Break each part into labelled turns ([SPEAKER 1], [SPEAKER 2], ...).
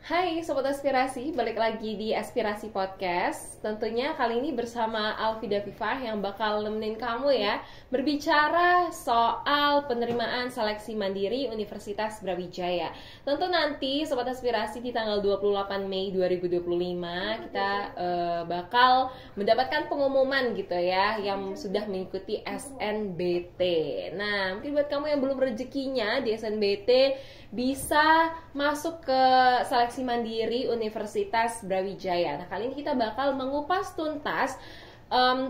[SPEAKER 1] Hai Sobat Aspirasi, balik lagi di Aspirasi Podcast. Tentunya kali ini bersama Alfida Vivah yang bakal nemenin kamu ya, berbicara soal penerimaan seleksi mandiri Universitas Brawijaya. Tentu nanti Sobat Aspirasi di tanggal 28 Mei 2025 kita bakal mendapatkan pengumuman gitu ya, yang sudah mengikuti SNBT. Nah, mungkin buat kamu yang belum rezekinya di SNBT bisa masuk ke seleksi mandiri Universitas Brawijaya. Nah, kali ini kita bakal mengupas tuntas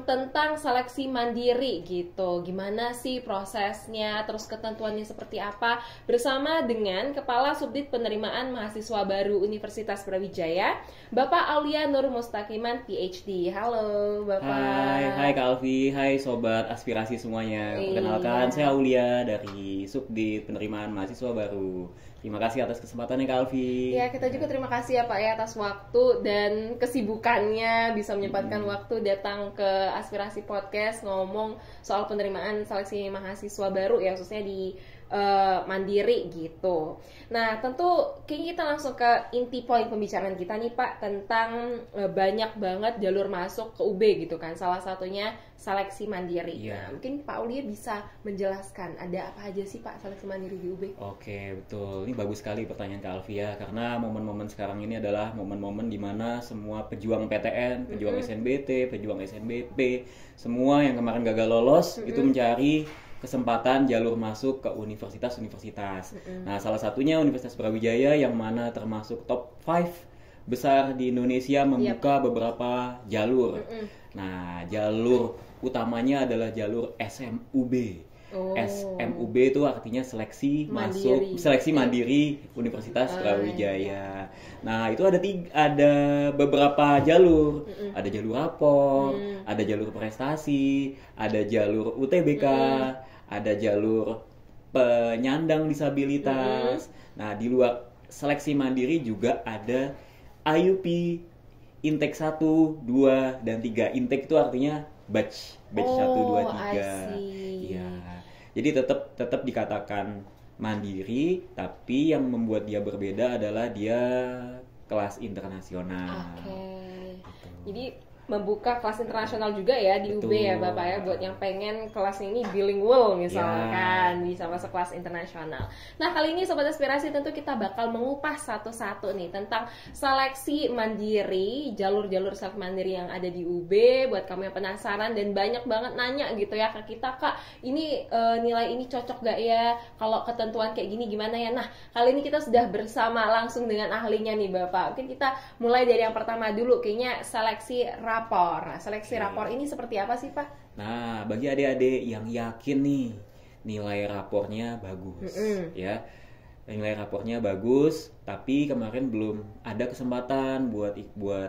[SPEAKER 1] tentang seleksi mandiri gitu. Gimana sih prosesnya, terus ketentuannya seperti apa, bersama dengan Kepala Subdit Penerimaan Mahasiswa Baru Universitas Brawijaya, Bapak Aulia Nur Mustaqiman, PhD. Halo, Bapak.
[SPEAKER 2] Hai Kak Alfi, hai Sobat Aspirasi semuanya. Perkenalkan, saya Aulia dari Subdit Penerimaan Mahasiswa Baru. Terima kasih atas kesempatannya Kak Alfi.
[SPEAKER 1] Ya, kita juga terima kasih ya Pak ya atas waktu dan kesibukannya bisa menyempatkan waktu datang ke Aspirasi Podcast ngomong soal penerimaan seleksi mahasiswa baru ya, khususnya di Mandiri gitu. Nah, tentu kayaknya kita langsung ke inti poin pembicaraan kita nih Pak, tentang banyak banget jalur masuk ke UB gitu kan. Salah satunya seleksi mandiri.
[SPEAKER 2] Iya.
[SPEAKER 1] Nah, mungkin Pak Aulia bisa menjelaskan ada apa aja sih Pak seleksi mandiri di UB?
[SPEAKER 2] Oke, betul. Ini bagus sekali pertanyaan Kak Alfi ya, karena momen-momen sekarang ini adalah momen-momen di mana semua pejuang PTN, pejuang SNBT, pejuang SNBP, semua yang kemarin gagal lolos itu mencari kesempatan jalur masuk ke universitas-universitas. Nah, salah satunya Universitas Brawijaya yang mana termasuk top 5 besar di Indonesia membuka beberapa jalur. Nah, jalur utamanya adalah jalur SMUB. SMUB itu artinya seleksi
[SPEAKER 1] Mandiri.
[SPEAKER 2] masuk seleksi mandiri Universitas Brawijaya. Nah, itu ada beberapa jalur. Ada jalur rapor, ada jalur prestasi, ada jalur UTBK, ada jalur penyandang disabilitas. Nah, di luar seleksi mandiri juga ada IUP Intake 1, 2, dan 3. Intake itu artinya batch 1, 2, 3. Iya. Jadi tetap dikatakan mandiri, tapi yang membuat dia berbeda adalah dia kelas internasional.
[SPEAKER 1] Oke.
[SPEAKER 2] Gitu.
[SPEAKER 1] Jadi membuka kelas internasional juga ya di UB ya
[SPEAKER 2] Betul.
[SPEAKER 1] Bapak ya, buat yang pengen kelas ini bilingual misalkan bisa masuk kelas internasional. Nah, kali ini Sobat Aspirasi tentu kita bakal mengupas satu-satu nih tentang seleksi mandiri, jalur-jalur seleksi mandiri yang ada di UB. Buat kamu yang penasaran dan banyak banget nanya gitu ya ke kita, Kak, ini nilai ini cocok gak ya, kalau ketentuan kayak gini gimana ya. Nah, kali ini kita sudah bersama langsung dengan ahlinya nih Bapak. Mungkin kita mulai dari yang pertama dulu, kayaknya seleksi rapor. Nah, seleksi rapor ini seperti apa sih Pak?
[SPEAKER 2] Nah, bagi adik-adik yang yakin nih nilai rapornya bagus, ya, nilai rapornya bagus, tapi kemarin belum ada kesempatan buat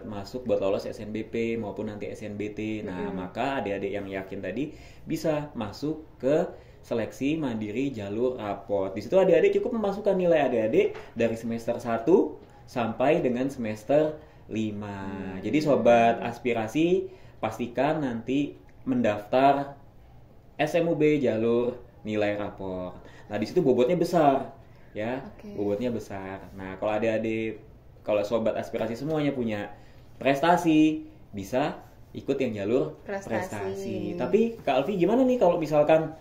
[SPEAKER 2] masuk, buat lolos SNBP maupun nanti SNBT. Nah, maka adik-adik yang yakin tadi bisa masuk ke seleksi mandiri jalur rapor. Di situ adik-adik cukup memasukkan nilai adik-adik dari semester 1 sampai dengan semester 5. Jadi Sobat Aspirasi pastikan nanti mendaftar SMUB jalur nilai rapor. Nah, di situ bobotnya besar ya. Bobotnya besar. Nah, kalau Sobat Aspirasi semuanya punya prestasi, bisa ikut yang jalur prestasi. Tapi Kak Alfi gimana nih kalau misalkan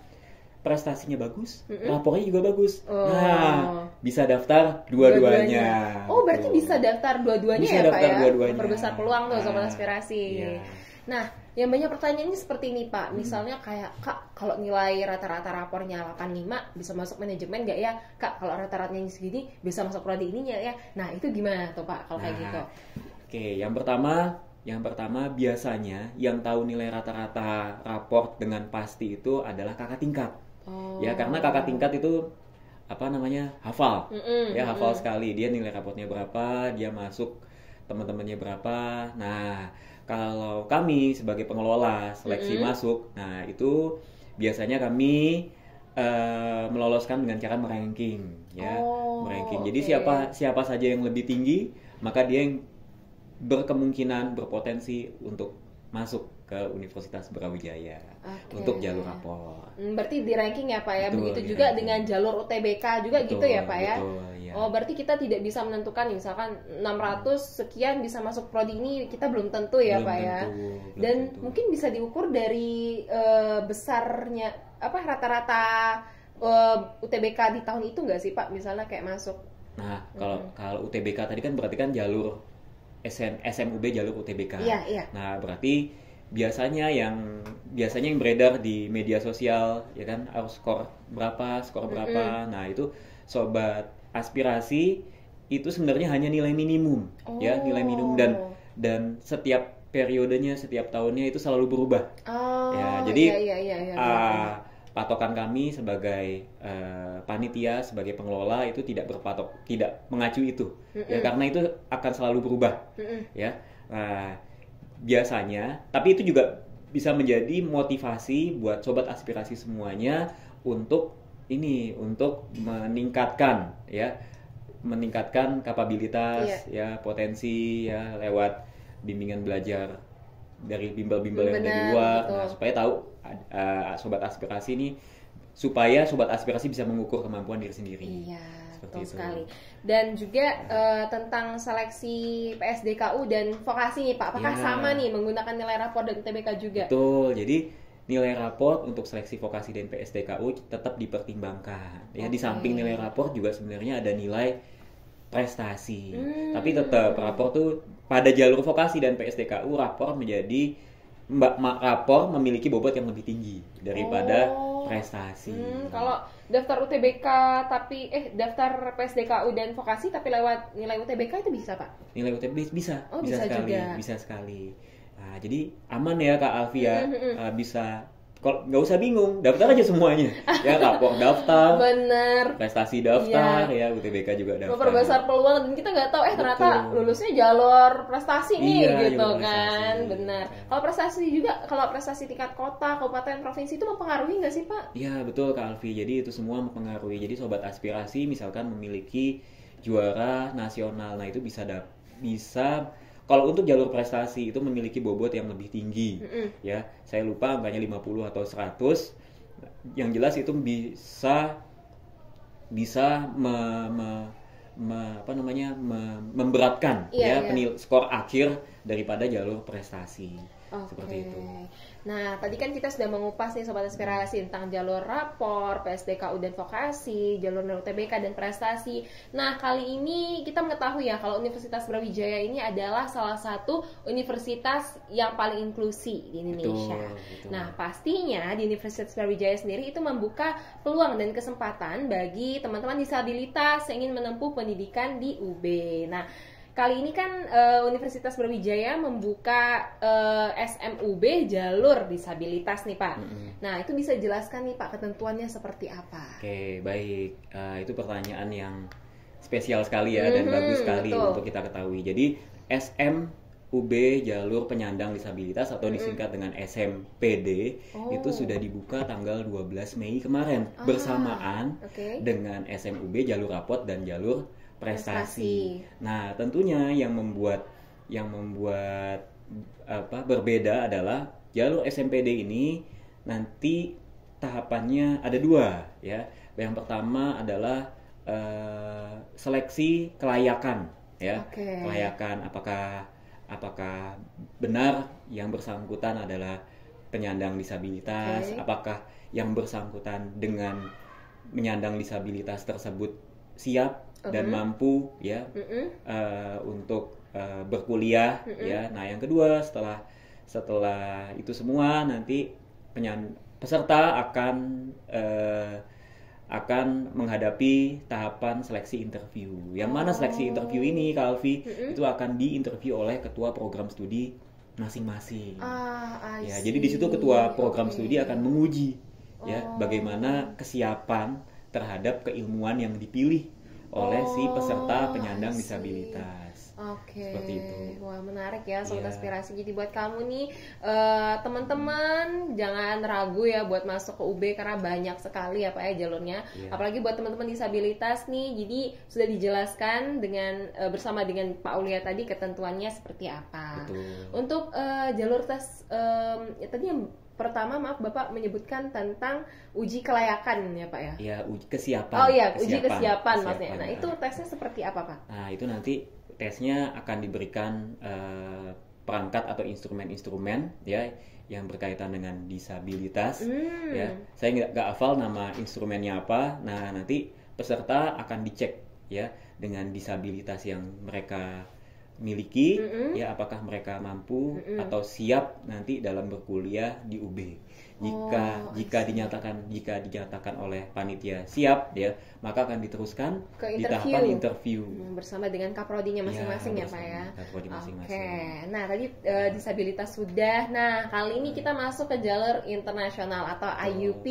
[SPEAKER 2] prestasinya bagus, rapornya juga bagus. Nah, bisa daftar dua-duanya.
[SPEAKER 1] Oh, berarti bisa daftar dua-duanya
[SPEAKER 2] Bisa
[SPEAKER 1] ya Pak
[SPEAKER 2] daftar
[SPEAKER 1] ya?
[SPEAKER 2] dua-duanya.
[SPEAKER 1] Memperbesar peluang tuh Sobat Aspirasi.
[SPEAKER 2] Iya.
[SPEAKER 1] Nah, yang banyak pertanyaannya seperti ini Pak. Misalnya kayak, Kak, kalau nilai rata-rata rapornya 85 bisa masuk manajemen nggak ya? Kak, kalau rata-ratanya segini bisa masuk prodi ininya ya? Nah, itu gimana tuh Pak kalau kayak gitu?
[SPEAKER 2] Oke, yang pertama biasanya yang tahu nilai rata-rata raport dengan pasti itu adalah kakak tingkat. Ya, karena kakak tingkat itu hafal. Hafal sekali. Dia nilai raportnya berapa, dia masuk teman-temannya berapa. Nah, kalau kami sebagai pengelola seleksi masuk, nah itu biasanya kami meloloskan dengan cara meranking, ya, meranking. Jadi siapa saja yang lebih tinggi, maka dia yang berkemungkinan berpotensi untuk masuk ke Universitas Brawijaya untuk jalur rapor.
[SPEAKER 1] Berarti di ranking ya Pak ya.
[SPEAKER 2] Betul,
[SPEAKER 1] begitu juga
[SPEAKER 2] ranking.
[SPEAKER 1] dengan jalur UTBK juga
[SPEAKER 2] Betul,
[SPEAKER 1] gitu ya Pak ya.
[SPEAKER 2] betul, ya.
[SPEAKER 1] Oh berarti kita tidak bisa menentukan misalkan 600 sekian bisa masuk prodi ini, kita belum tentu ya
[SPEAKER 2] Belum
[SPEAKER 1] Pak ya.
[SPEAKER 2] tentu, belum
[SPEAKER 1] Dan
[SPEAKER 2] tentu.
[SPEAKER 1] mungkin bisa diukur dari besarnya apa rata-rata UTBK di tahun itu nggak sih Pak, misalnya kayak masuk.
[SPEAKER 2] Nah, kalau UTBK tadi kan berarti kan jalur SMUB jalur UTBK.
[SPEAKER 1] Iya.
[SPEAKER 2] Nah, berarti biasanya yang beredar di media sosial ya kan harus skor berapa. Nah, itu sobat aspirasi itu sebenarnya hanya nilai minimum ya, nilai minimum dan setiap periodenya, setiap tahunnya itu selalu berubah. Ya, jadi
[SPEAKER 1] iya.
[SPEAKER 2] patokan kami sebagai panitia, sebagai pengelola itu tidak mengacu itu, ya karena itu akan selalu berubah, ya. Biasanya, tapi itu juga bisa menjadi motivasi buat sobat aspirasi semuanya untuk meningkatkan kapabilitas, ya potensi, ya lewat bimbingan belajar dari bimbel-bimbel yang ada di luar, nah, supaya tahu sobat aspirasi ini, supaya sobat aspirasi bisa mengukur kemampuan diri sendiri.
[SPEAKER 1] Iya,
[SPEAKER 2] seperti
[SPEAKER 1] betul
[SPEAKER 2] itu.
[SPEAKER 1] sekali. Dan juga tentang seleksi PSDKU dan vokasi nih Pak, apakah sama nih menggunakan nilai rapor dan UTBK juga?
[SPEAKER 2] Betul, jadi nilai rapor untuk seleksi vokasi dan PSDKU tetap dipertimbangkan. Ya, di samping nilai rapor juga sebenarnya ada nilai prestasi. Tapi tetap rapor tuh pada jalur vokasi dan PSDKU rapor memiliki bobot yang lebih tinggi daripada prestasi.
[SPEAKER 1] Kalau daftar UTBK tapi daftar PSDKU dan vokasi tapi lewat nilai UTBK itu bisa Pak?
[SPEAKER 2] Nilai UTBK bisa sekali,
[SPEAKER 1] juga.
[SPEAKER 2] bisa sekali. Nah, jadi aman ya Kak Alfia, bisa. Kalau nggak usah bingung, daftar aja semuanya. Ya, rapor daftar,
[SPEAKER 1] bener,
[SPEAKER 2] prestasi daftar, ya UTBK juga daftar.
[SPEAKER 1] memperbesar peluang dan kita nggak tahu ternyata lulusnya jalur prestasi nih gitu kan, benar. Kalau prestasi tingkat kota, kabupaten, provinsi itu mempengaruhi nggak sih Pak?
[SPEAKER 2] Iya betul Kak Alfi, jadi itu semua mempengaruhi. Jadi sobat aspirasi misalkan memiliki juara nasional, nah itu bisa kalau untuk jalur prestasi itu memiliki bobot yang lebih tinggi, ya. Saya lupa angkanya 50 atau 100. Yang jelas itu bisa memberatkan skor akhir daripada jalur prestasi. Seperti itu.
[SPEAKER 1] Nah, tadi kan kita sudah mengupas nih sobat aspirasi tentang jalur rapor, PSDKU dan vokasi, jalur UTBK dan prestasi. Nah, kali ini kita mengetahui ya kalau Universitas Brawijaya ini adalah salah satu universitas yang paling inklusi di Indonesia. Betul. Nah, pastinya di Universitas Brawijaya sendiri itu membuka peluang dan kesempatan bagi teman-teman disabilitas yang ingin menempuh pendidikan di UB. Nah, kali ini kan Universitas Brawijaya membuka SMUB jalur disabilitas nih Pak. Nah, itu bisa jelaskan nih Pak ketentuannya seperti apa?
[SPEAKER 2] Oke, baik. Itu pertanyaan yang spesial sekali ya dan bagus sekali untuk kita ketahui. Jadi SMUB jalur penyandang disabilitas atau disingkat dengan SMPD itu sudah dibuka tanggal 12 Mei kemarin bersamaan dengan SMUB jalur rapot dan jalur prestasi. Nah, tentunya yang membuat berbeda adalah jalur SMPD ini nanti tahapannya ada 2 ya. Yang pertama adalah seleksi kelayakan ya. Kelayakan apakah benar yang bersangkutan adalah penyandang disabilitas, apakah yang bersangkutan dengan menyandang disabilitas tersebut siap dan mampu ya untuk berkuliah ya. Nah, yang kedua setelah itu semua nanti peserta akan menghadapi tahapan seleksi interview. Yang mana seleksi interview ini Kak Alfi itu akan diinterview oleh ketua program studi masing-masing. Ya, jadi di situ ketua program studi akan menguji ya bagaimana kesiapan terhadap keilmuan yang dipilih oleh si peserta penyandang disabilitas.
[SPEAKER 1] Oke,
[SPEAKER 2] Seperti itu.
[SPEAKER 1] wah menarik ya Sobat
[SPEAKER 2] Iya.
[SPEAKER 1] Aspirasi. Jadi buat kamu nih teman-teman jangan ragu ya buat masuk ke UB karena banyak sekali ya Pak ya jalurnya.
[SPEAKER 2] Iya.
[SPEAKER 1] Apalagi buat teman-teman disabilitas nih. Jadi sudah dijelaskan dengan bersama dengan Pak Aulia tadi ketentuannya seperti apa.
[SPEAKER 2] Betul.
[SPEAKER 1] Untuk jalur tes ya, tadi yang pertama maaf Bapak menyebutkan tentang uji kelayakan ya Pak ya.
[SPEAKER 2] Ya, kesiapan.
[SPEAKER 1] Oh iya, uji kesiapan maksudnya. Nah,
[SPEAKER 2] ya.
[SPEAKER 1] itu tesnya seperti apa Pak?
[SPEAKER 2] Nah, itu nanti tesnya akan diberikan perangkat atau instrumen-instrumen ya yang berkaitan dengan disabilitas. Ya, saya nggak hafal nama instrumennya apa. Nah, nanti peserta akan dicek ya dengan disabilitas yang mereka miliki, ya apakah mereka mampu atau siap nanti dalam berkuliah di UB. Jika dinyatakan oleh panitia siap ya, maka akan diteruskan
[SPEAKER 1] Ke
[SPEAKER 2] di
[SPEAKER 1] interview.
[SPEAKER 2] tahapan interview.
[SPEAKER 1] Bersama dengan kaprodinya masing-masing ya Pak ya.
[SPEAKER 2] Kaprodi masing-masing.
[SPEAKER 1] Oke, nah tadi disabilitas sudah. Nah kali ini kita masuk ke jalur internasional atau IUP.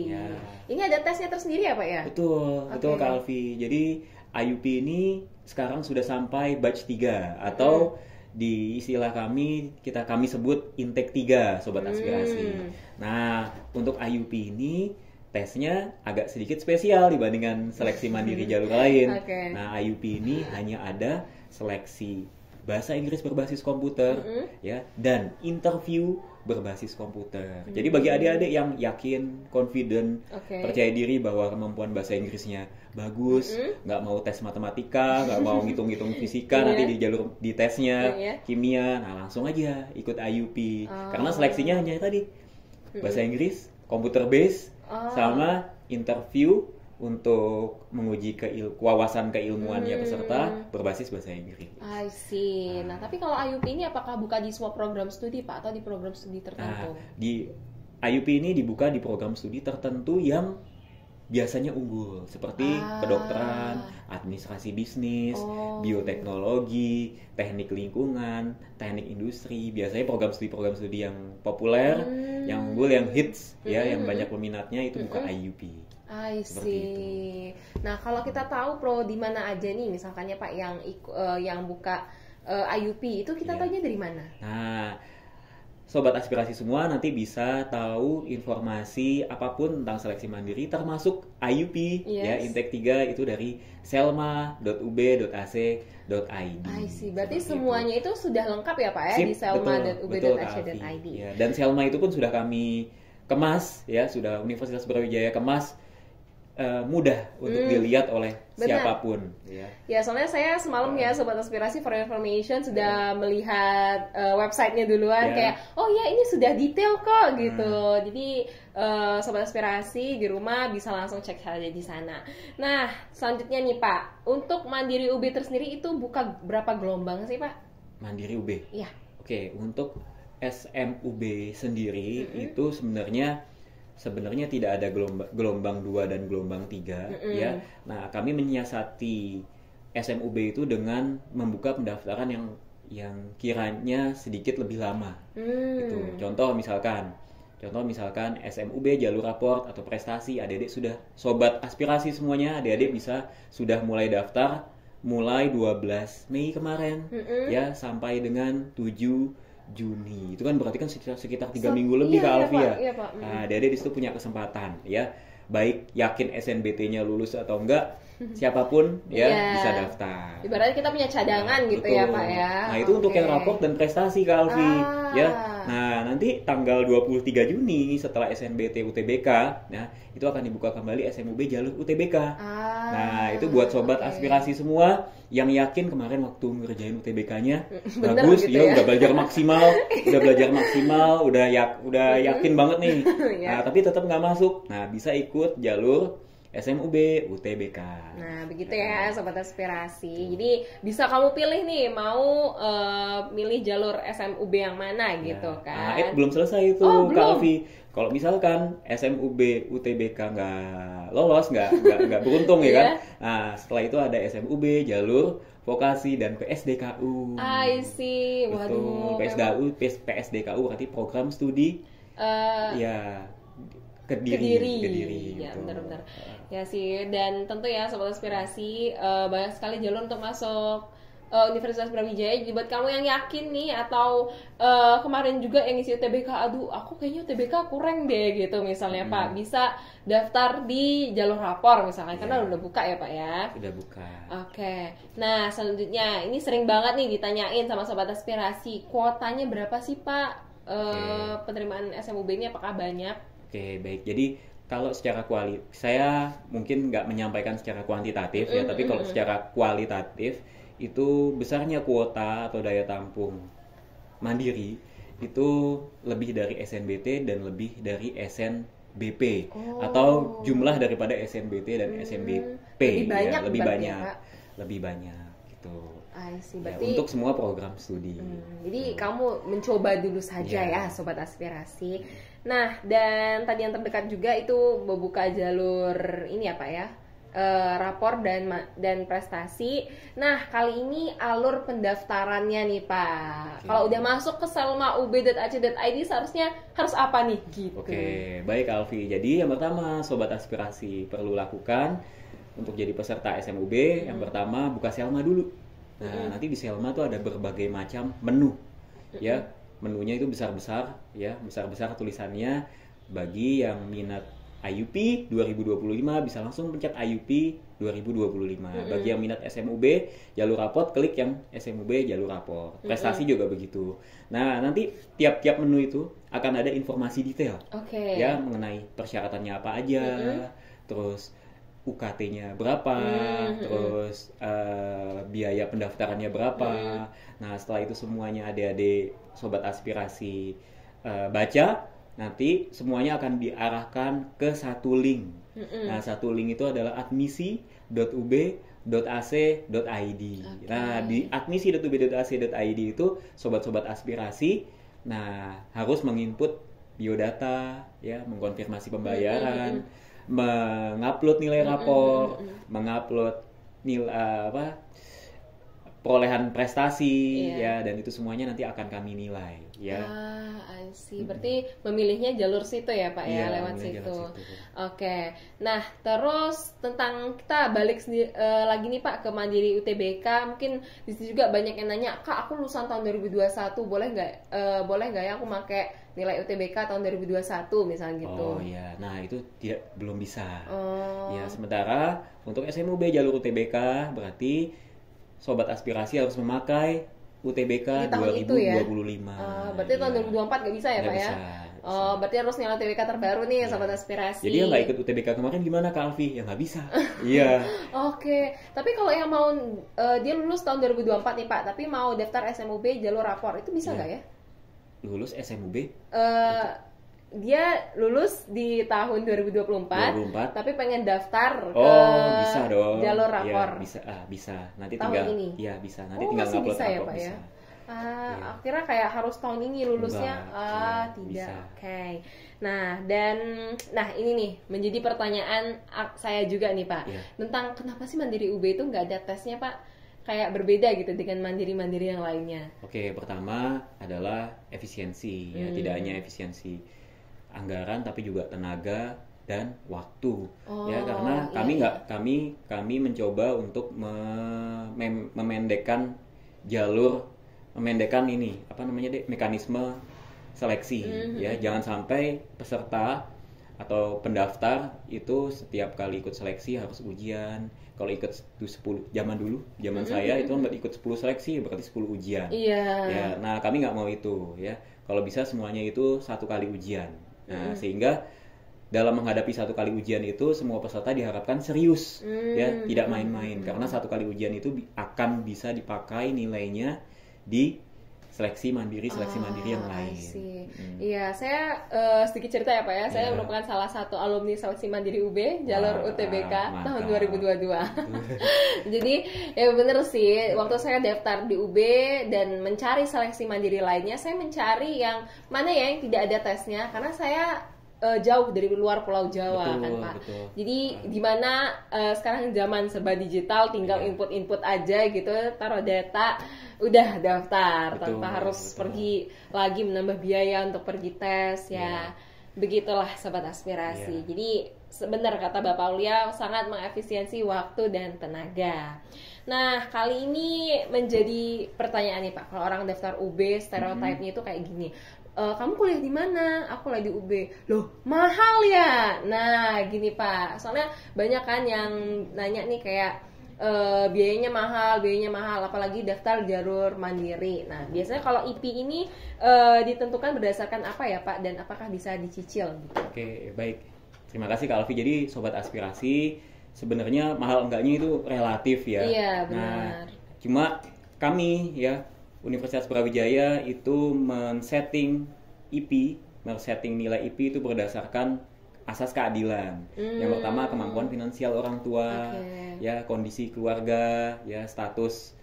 [SPEAKER 2] Ya.
[SPEAKER 1] Ini ada tesnya tersendiri ya Pak ya?
[SPEAKER 2] Betul Kak Alfi. Jadi IUP ini sekarang sudah sampai batch 3 atau di istilah kami sebut intake 3 Sobat Aspirasi. Nah, untuk IUP ini tesnya agak sedikit spesial dibandingkan seleksi mandiri jalur lain.
[SPEAKER 1] Oke.
[SPEAKER 2] Nah, IUP ini hanya ada seleksi bahasa Inggris berbasis komputer ya dan interview berbasis komputer. Jadi bagi adik-adik yang yakin, confident, percaya diri bahwa kemampuan bahasa Inggrisnya bagus, nggak mau tes matematika, nggak mau ngitung-ngitung fisika nanti di jalur di tesnya kimia, nah langsung aja ikut IUP. Karena seleksinya hanya tadi bahasa Inggris, komputer base, sama interview untuk menguji wawasan keilmuannya peserta berbasis bahasa Inggris.
[SPEAKER 1] I see. Nah, tapi kalau IUP ini apakah buka di semua program studi Pak atau di program studi tertentu?
[SPEAKER 2] Nah, di IUP ini dibuka di program studi tertentu yang biasanya unggul seperti kedokteran, administrasi bisnis, bioteknologi, teknik lingkungan, teknik industri. Biasanya program studi yang populer, yang unggul, yang hits ya, yang banyak peminatnya itu buka IUP.
[SPEAKER 1] I see. Nah, kalau kita tahu pro di mana aja nih, misalkannya Pak yang buka IUP itu kita tahunya dari mana?
[SPEAKER 2] Nah, Sobat Aspirasi semua nanti bisa tahu informasi apapun tentang seleksi mandiri termasuk IUP ya intake 3 itu dari selma.ub.ac.id.
[SPEAKER 1] I see. Berarti semuanya itu sudah lengkap ya Pak ya di selma.ub.ac.id.
[SPEAKER 2] Ya, dan Selma itu pun sudah kami kemas ya, sudah Universitas Brawijaya kemas mudah untuk dilihat oleh siapapun
[SPEAKER 1] ya soalnya saya semalam ya Sobat Aspirasi for information sudah melihat websitenya duluan kayak oh ya ini sudah detail kok gitu. Jadi Sobat Aspirasi di rumah bisa langsung cek saja di sana. Nah selanjutnya nih Pak, untuk Mandiri UB tersendiri itu buka berapa gelombang sih Pak?
[SPEAKER 2] Mandiri UB?
[SPEAKER 1] Iya.
[SPEAKER 2] Oke, untuk SMUB sendiri itu sebenarnya tidak ada gelombang 2 dan gelombang 3 ya. Nah, kami menyiasati SMUB itu dengan membuka pendaftaran yang kiranya sedikit lebih lama. Gitu. Contoh misalkan SMUB jalur raport atau prestasi, adik-adik sudah Sobat Aspirasi semuanya, adik-adik sudah mulai daftar mulai 12 Mei kemarin ya sampai dengan 7 Juni. Itu kan berarti kan sekitar 3 minggu lebih Kak Alfi ya. Nah, Dede di situ punya kesempatan ya. Baik yakin SNBT-nya lulus atau enggak, siapapun bisa daftar.
[SPEAKER 1] Ibaratnya kita punya cadangan gitu ya Pak ya.
[SPEAKER 2] Nah, itu untuk yang raport dan prestasi Kak Alfi ya. Nah, nanti tanggal 23 Juni setelah SNBT UTBK, nah itu akan dibuka kembali SMUB jalur UTBK. Nah, itu buat Sobat Aspirasi semua yang yakin kemarin waktu ngerjain UTBK-nya bagus gitu ya, udah belajar maksimal, udah yakin banget nih. Nah, tapi tetap nggak masuk. Nah, bisa ikut jalur SMUB UTBK.
[SPEAKER 1] Nah, begitu ya Sobat Aspirasi. Jadi bisa kamu pilih nih mau milih jalur SMUB yang mana gitu kan.
[SPEAKER 2] Nah, belum selesai itu Kak Alfi. Kalau misalkan SMUB UTBK nggak lolos, nggak beruntung ya kan. Nah, setelah itu ada SMUB jalur vokasi dan PSDKU.
[SPEAKER 1] I see. Waduh.
[SPEAKER 2] PSDKU berarti program studi Kediri
[SPEAKER 1] ya,
[SPEAKER 2] gitu.
[SPEAKER 1] benar-benar ya sih. Dan tentu ya Sobat Aspirasi banyak sekali jalur untuk masuk Universitas Brawijaya. Jadi buat kamu yang yakin nih atau kemarin juga yang isi UTBK, aduh aku kayaknya UTBK kurang deh gitu misalnya Pak, bisa daftar di jalur rapor misalnya, karena udah buka ya Pak ya.
[SPEAKER 2] Udah buka.
[SPEAKER 1] Oke. Nah selanjutnya ini sering banget nih ditanyain sama sobat aspirasi, kuotanya berapa sih Pak? Penerimaan SMUB ini apakah banyak?
[SPEAKER 2] Oke, baik. Jadi kalau secara saya mungkin nggak menyampaikan secara kuantitatif ya, tapi kalau secara kualitatif itu besarnya kuota atau daya tampung mandiri itu lebih dari SNBT dan lebih dari SNBP atau jumlah daripada SNBT dan SNBP
[SPEAKER 1] lebih banyak,
[SPEAKER 2] ya, lebih banyak,
[SPEAKER 1] ya,
[SPEAKER 2] lebih banyak gitu.
[SPEAKER 1] Berarti,
[SPEAKER 2] ya, untuk semua program studi.
[SPEAKER 1] Jadi kamu mencoba dulu saja ya sobat aspirasi. Nah, dan tadi yang terdekat juga itu membuka jalur ini ya Pak ya, rapor dan prestasi. Nah, kali ini alur pendaftarannya nih Pak. Kalau udah masuk ke selmaub.ac.id seharusnya harus apa nih gitu.
[SPEAKER 2] Oke, baik Alfi. Jadi yang pertama sobat aspirasi perlu lakukan untuk jadi peserta SMUB, yang pertama buka Selma dulu. Nah, nanti di Selma tuh ada berbagai macam menu. Ya, menunya itu besar-besar ya, besar-besar tulisannya. Bagi yang minat IUP 2025 bisa langsung pencet IUP 2025. Bagi yang minat SMUB jalur raport, klik yang SMUB jalur raport. Prestasi juga begitu. Nah, nanti tiap-tiap menu itu akan ada informasi detail. Ya, mengenai persyaratannya apa aja. Terus UKT-nya berapa, terus biaya pendaftarannya berapa. Nah, setelah itu semuanya adik-adik sobat aspirasi baca, nanti semuanya akan diarahkan ke satu link. Nah, satu link itu adalah admisi.ub.ac.id. Nah, di admisi.ub.ac.id itu sobat-sobat aspirasi harus menginput biodata ya, mengkonfirmasi pembayaran, mengupload nilai rapor, mengupload nilai perolehan prestasi ya, dan itu semuanya nanti akan kami nilai ya.
[SPEAKER 1] I see. Berarti memilihnya jalur situ ya Pak ya, lewat situ. Oke. Nah, terus tentang kita balik lagi nih Pak ke Mandiri UTBK, mungkin di situ juga banyak yang nanya, "Kak, aku lulusan tahun 2021, boleh nggak ya aku pakai nilai UTBK tahun 2021 misalnya gitu?"
[SPEAKER 2] Oh iya, nah itu belum bisa. Ya, sementara untuk SMUB jalur UTBK berarti sobat aspirasi harus memakai UTBK 2025.
[SPEAKER 1] Berarti tahun 2024 nggak bisa ya Pak ya? Berarti harus nilai UTBK terbaru nih sobat aspirasi.
[SPEAKER 2] Jadi yang nggak ikut UTBK kemarin gimana Kak Alfi? Ya nggak bisa. Iya.
[SPEAKER 1] Oke, tapi kalau yang mau dia lulus tahun 2024 nih Pak, tapi mau daftar SMUB jalur rapor, itu bisa nggak ya?
[SPEAKER 2] Lulus SMUB?
[SPEAKER 1] Dia lulus di tahun 2024, tapi pengen daftar ke
[SPEAKER 2] bisa dong.
[SPEAKER 1] jalur rapor.
[SPEAKER 2] Ya, bisa. Nanti
[SPEAKER 1] tahun
[SPEAKER 2] tinggal
[SPEAKER 1] ini.
[SPEAKER 2] Iya, bisa. Nanti tinggal ngupload
[SPEAKER 1] bisa ya,
[SPEAKER 2] rapor
[SPEAKER 1] Pak,
[SPEAKER 2] bisa.
[SPEAKER 1] Ya? Akhirnya kayak harus tahun ini lulusnya. Tidak. Oke. Nah, ini nih menjadi pertanyaan saya juga nih Pak, tentang kenapa sih Mandiri UB itu nggak ada tesnya Pak? Kayak berbeda gitu dengan mandiri-mandiri yang lainnya.
[SPEAKER 2] Oke, pertama adalah efisiensi ya, tidak hanya efisiensi anggaran tapi juga tenaga dan waktu ya, karena kami mencoba untuk memendekkan mekanisme seleksi ya, jangan sampai peserta atau pendaftar itu setiap kali ikut seleksi harus ujian. Kalau ikut 10 zaman saya itu ikut 10 seleksi berarti 10 ujian. Ya, nah kami nggak mau itu ya. Kalau bisa semuanya itu satu kali ujian. Nah, sehingga dalam menghadapi satu kali ujian itu semua peserta diharapkan serius ya, tidak main-main, karena satu kali ujian itu akan bisa dipakai nilainya di seleksi mandiri yang lain.
[SPEAKER 1] Iya, saya sedikit cerita ya Pak ya. Saya merupakan salah satu alumni seleksi mandiri UB jalur UTBK tahun 2022. Jadi ya bener sih, waktu saya daftar di UB dan mencari seleksi mandiri lainnya, saya mencari yang mana ya yang tidak ada tesnya, karena saya jauh dari luar Pulau Jawa, kan Pak.
[SPEAKER 2] Betul.
[SPEAKER 1] Jadi dimana sekarang zaman serba digital, tinggal input aja gitu, taruh data, udah daftar tanpa harus pergi lagi menambah biaya untuk pergi tes ya. Begitulah sobat aspirasi. Jadi Benar kata Bapak Aulia, sangat mengefisiensi waktu dan tenaga. Nah, kali ini menjadi pertanyaan nih Pak, kalau orang daftar UB stereotipnya itu kayak gini. Kamu kuliah di mana? Aku kuliah di UB. Loh, mahal ya? Nah, gini Pak, soalnya banyak kan yang nanya nih kayak biayanya mahal, apalagi daftar jalur mandiri. Nah, biasanya kalau IP ini ditentukan berdasarkan apa ya Pak, dan apakah bisa dicicil? Gitu?
[SPEAKER 2] Oke, baik. Terima kasih Kak Alfi. Jadi Sobat Aspirasi, sebenarnya mahal enggaknya itu relatif ya.
[SPEAKER 1] Iya, benar.
[SPEAKER 2] Nah, cuma kami ya, Universitas Brawijaya itu men-setting nilai IP itu berdasarkan asas keadilan. Yang pertama, kemampuan finansial orang tua, ya, kondisi keluarga, ya, status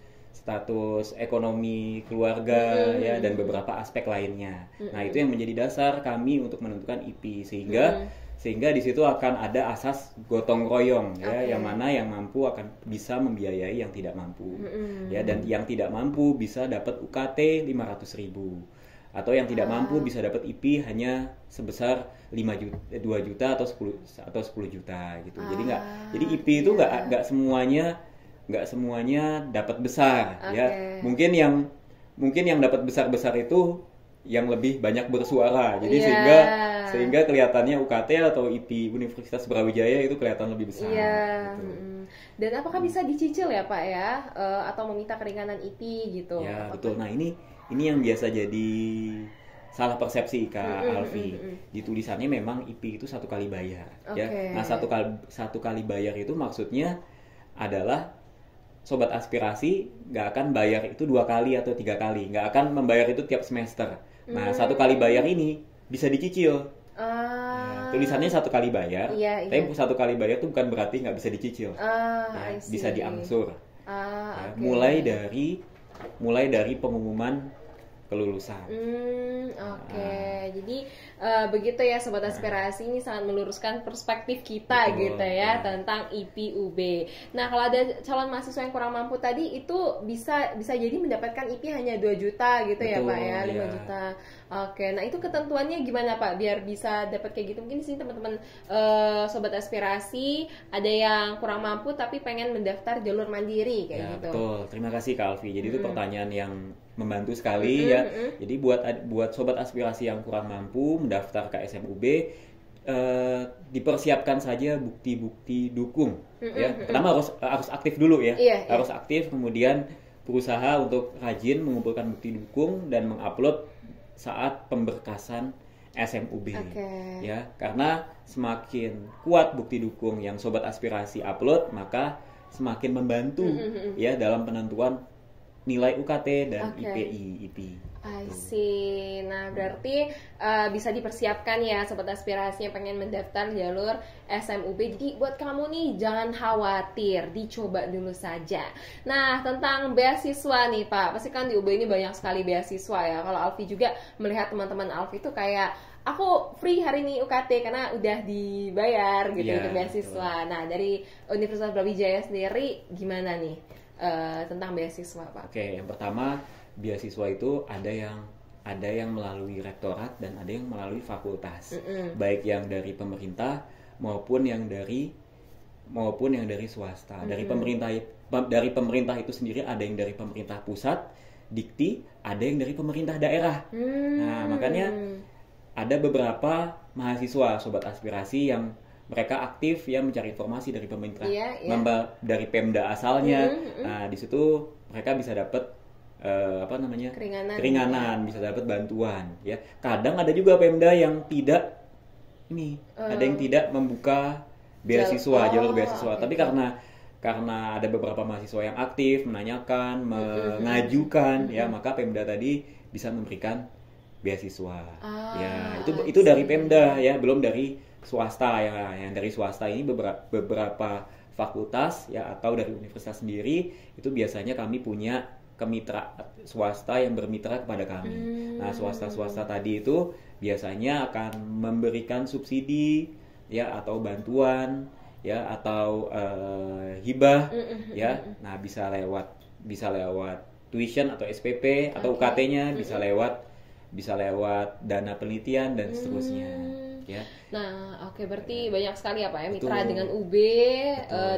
[SPEAKER 2] ekonomi keluarga, ya, dan beberapa aspek lainnya. Nah, itu yang menjadi dasar kami untuk menentukan IP, sehingga di situ akan ada asas gotong royong, ya, yang mana yang mampu akan bisa membiayai yang tidak mampu, ya, dan yang tidak mampu bisa dapat UKT 500.000, atau yang tidak mampu bisa dapat IP hanya sebesar 2 juta atau 10 juta gitu. Jadi IP itu nggak semuanya dapat besar, ya. Mungkin yang dapat besar itu yang lebih banyak bersuara. Jadi sehingga kelihatannya UKT atau IP Universitas Brawijaya itu kelihatan lebih besar. Gitu.
[SPEAKER 1] Dan apakah bisa dicicil ya Pak ya, atau meminta keringanan IP gitu?
[SPEAKER 2] Ya, betul. Nah, ini yang biasa jadi salah persepsi Kak Alfi. Di tulisannya memang IP itu 1 kali bayar, ya. Nah, satu kali bayar itu maksudnya adalah Sobat Aspirasi nggak akan bayar itu 2 kali atau 3 kali, nggak akan membayar itu tiap semester. Nah, 1 kali bayar ini bisa dicicil. Nah, tulisannya 1 kali bayar, tapi 1 kali bayar itu bukan berarti nggak bisa dicicil. Bisa diangsur. Mulai dari pengumuman kelulusan.
[SPEAKER 1] Jadi begitu ya Sobat Aspirasi, ini sangat meluruskan perspektif kita gitu ya tentang IP UB. Nah, kalau ada calon mahasiswa yang kurang mampu tadi, itu bisa jadi mendapatkan IP hanya 2 juta gitu. Ya Pak ya, 5 juta. Nah itu ketentuannya gimana Pak biar bisa dapat kayak gitu? Mungkin di sini teman-teman Sobat Aspirasi ada yang kurang mampu tapi pengen mendaftar jalur mandiri kayak gitu.
[SPEAKER 2] Betul, terima kasih Kak Alfi. Jadi itu pertanyaan yang membantu sekali ya. Jadi buat Sobat Aspirasi yang kurang mampu mendaftar ke SMUB, dipersiapkan saja bukti-bukti dukung. Ya, pertama harus aktif dulu ya. Harus aktif, kemudian berusaha untuk rajin mengumpulkan bukti dukung dan mengupload saat pemberkasan SMUB, ya, karena semakin kuat bukti dukung yang Sobat Aspirasi upload, maka semakin membantu ya dalam penentuan nilai UKT dan IP.
[SPEAKER 1] I see. Nah, berarti bisa dipersiapkan ya Sobat Aspirasi yang pengen mendaftar jalur SMUB. Jadi buat kamu nih jangan khawatir, dicoba dulu saja. Nah, tentang beasiswa nih Pak, pasti kan di UB ini banyak sekali beasiswa ya. Kalau Alfi juga melihat teman-teman Alfi itu kayak, aku free hari ini UKT karena udah dibayar gitu untuk beasiswa. Nah, dari Universitas Brawijaya sendiri gimana nih tentang beasiswa Pak?
[SPEAKER 2] Yang pertama, beasiswa itu ada yang melalui rektorat dan ada yang melalui fakultas, baik yang dari pemerintah maupun yang dari swasta. Dari pemerintah itu sendiri ada yang dari pemerintah pusat, Dikti, ada yang dari pemerintah daerah. Nah, makanya ada beberapa mahasiswa Sobat Aspirasi yang mereka aktif ya mencari informasi dari pemerintah, dari Pemda asalnya. Nah, di situ mereka bisa dapat keringanan, bisa dapat bantuan ya. Kadang ada juga Pemda yang tidak ada yang tidak membuka jalur beasiswa, tapi karena ada beberapa mahasiswa yang aktif menanyakan, mengajukan ya, maka Pemda tadi bisa memberikan beasiswa. Ya, itu dari Pemda ya, belum dari swasta ya. Yang dari swasta ini beberapa fakultas ya atau dari universitas sendiri itu biasanya kami punya kemitra swasta yang bermitra kepada kami. Nah, swasta tadi itu biasanya akan memberikan subsidi ya atau bantuan ya atau hibah ya. Nah, bisa lewat tuition atau SPP atau UKT-nya, bisa lewat dana penelitian dan seterusnya. ya.
[SPEAKER 1] Nah, oke, berarti banyak sekali ya Pak ya mitra
[SPEAKER 2] Betul.
[SPEAKER 1] dengan UB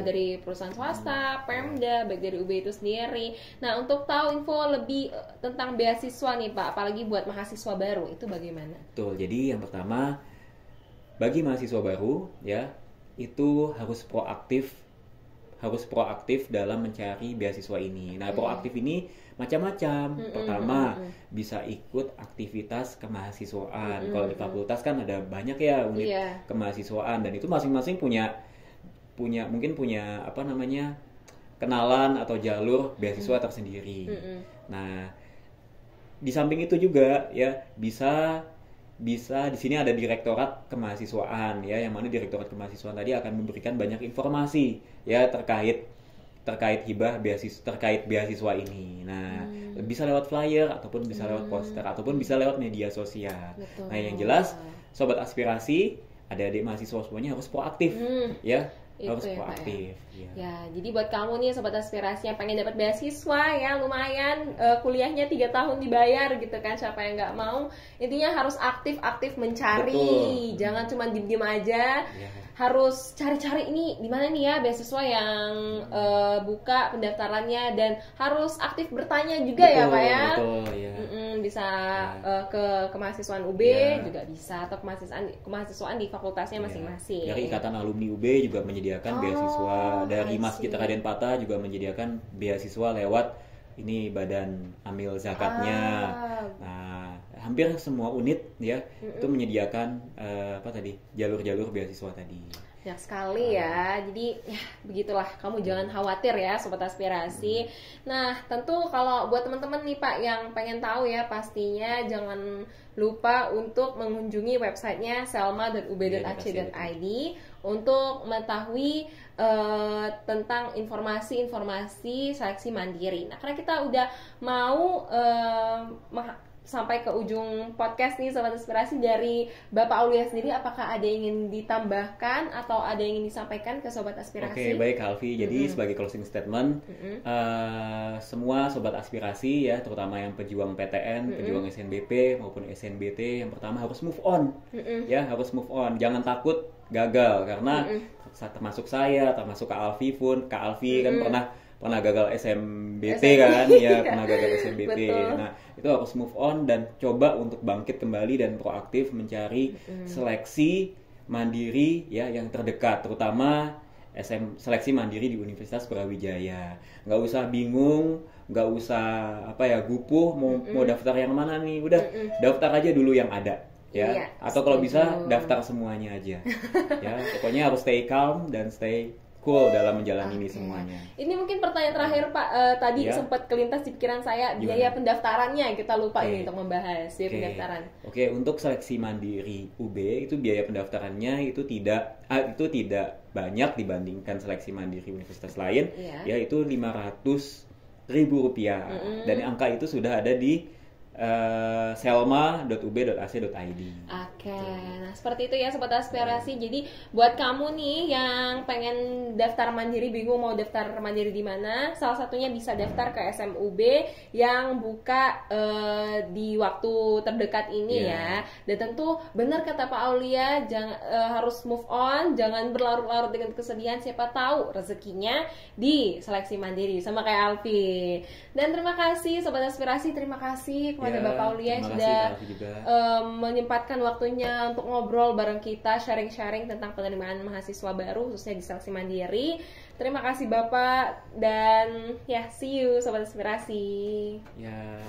[SPEAKER 1] dari perusahaan swasta, Pemda, baik dari UB itu sendiri. Nah, untuk tahu info lebih tentang beasiswa nih Pak, apalagi buat mahasiswa baru, itu bagaimana?
[SPEAKER 2] Betul. Jadi yang pertama, bagi mahasiswa baru ya, itu harus proaktif dalam mencari beasiswa ini. Nah, proaktif ini macam-macam. Pertama, bisa ikut aktivitas kemahasiswaan. Kalau di fakultas kan ada banyak ya unit kemahasiswaan, dan itu masing-masing punya mungkin punya apa namanya, kenalan atau jalur beasiswa tersendiri. Nah, di samping itu juga ya bisa di sini ada direktorat kemahasiswaan ya, yang mana direktorat kemahasiswaan tadi akan memberikan banyak informasi ya terkait hibah terkait beasiswa ini. Nah, bisa lewat flyer ataupun bisa lewat poster ataupun bisa lewat media sosial.
[SPEAKER 1] Betul.
[SPEAKER 2] Nah, yang jelas sobat aspirasi, adik-adik mahasiswa semuanya harus proaktif ya. Harus
[SPEAKER 1] itu ya,
[SPEAKER 2] proaktif.
[SPEAKER 1] Pak, ya, jadi buat kamu nih sobat aspirasi yang pengen dapat beasiswa ya, lumayan kuliahnya 3 tahun dibayar gitu kan, siapa yang nggak mau. Intinya harus aktif mencari.
[SPEAKER 2] Betul.
[SPEAKER 1] Jangan cuma diem aja. Harus cari-cari ini di mana nih ya beasiswa yang buka pendaftarannya, dan harus aktif bertanya juga. Betul, ya Pak ya.
[SPEAKER 2] Betul, ya.
[SPEAKER 1] Bisa ke kemahasiswaan UB juga bisa, atau kemahasiswaan di fakultasnya masing-masing.
[SPEAKER 2] Dari Ikatan Alumni UB juga menyediakan beasiswa, dari Maskita Raden Patah juga menyediakan beasiswa lewat ini badan amil zakatnya. Nah, hampir semua unit ya itu menyediakan jalur-jalur beasiswa tadi.
[SPEAKER 1] Banyak sekali ya, jadi ya begitulah, kamu jangan khawatir ya sobat aspirasi. Nah, tentu kalau buat teman-teman nih Pak yang pengen tahu ya, pastinya jangan lupa untuk mengunjungi websitenya selma.ub.ac.id untuk mengetahui tentang informasi seleksi mandiri. Nah, karena kita udah mau sampai ke ujung podcast nih sobat aspirasi, dari Bapak Aulia sendiri, apakah ada yang ingin ditambahkan atau ada yang ingin disampaikan ke sobat aspirasi?
[SPEAKER 2] Oke, baik Alfi. Jadi sebagai closing statement, semua sobat aspirasi ya, terutama yang pejuang PTN, pejuang SNBP maupun SNBT, yang pertama harus move on. Ya, harus move on. Jangan takut gagal, karena termasuk saya, termasuk Kak Alfi pun, Kak Alfi kan pernah gagal SNBT kan, ya pernah gagal SNBT. Nah, itu harus move on dan coba untuk bangkit kembali dan proaktif mencari seleksi mandiri ya yang terdekat, terutama seleksi mandiri di Universitas Brawijaya. Nggak usah bingung, nggak usah gupuh mau daftar yang mana nih, udah daftar aja dulu yang ada ya. Atau kalau bisa daftar semuanya aja. Ya, pokoknya harus stay calm dan stay cool dalam menjalani ini semuanya. Ini
[SPEAKER 1] mungkin pertanyaan terakhir Pak, tadi sempat kelintas di pikiran saya, biaya pendaftarannya kita lupa ini untuk membahas biaya pendaftaran.
[SPEAKER 2] Oke, untuk seleksi mandiri UB itu biaya pendaftarannya itu tidak banyak dibandingkan seleksi mandiri universitas lain, yaitu Rp500.000 dan angka itu sudah ada di selma.ub.ac.id.
[SPEAKER 1] Oke, nah seperti itu ya sobat aspirasi. Jadi buat kamu nih yang pengen daftar mandiri, bingung mau daftar mandiri di mana, salah satunya bisa daftar ke SMUB yang buka di waktu terdekat ini ya. Dan tentu benar kata Pak Aulia, harus move on, jangan berlarut-larut dengan kesedihan. Siapa tahu rezekinya di seleksi mandiri sama kayak Alfi. Dan terima kasih sobat aspirasi, terima kasih kepada Bapak Aulia yang sudah menyempatkan waktunya untuk ngobrol bareng kita, sharing-sharing tentang penerimaan mahasiswa baru khususnya di seleksi mandiri. Terima kasih Bapak, dan ya see you sobat aspirasi.
[SPEAKER 2] Ya.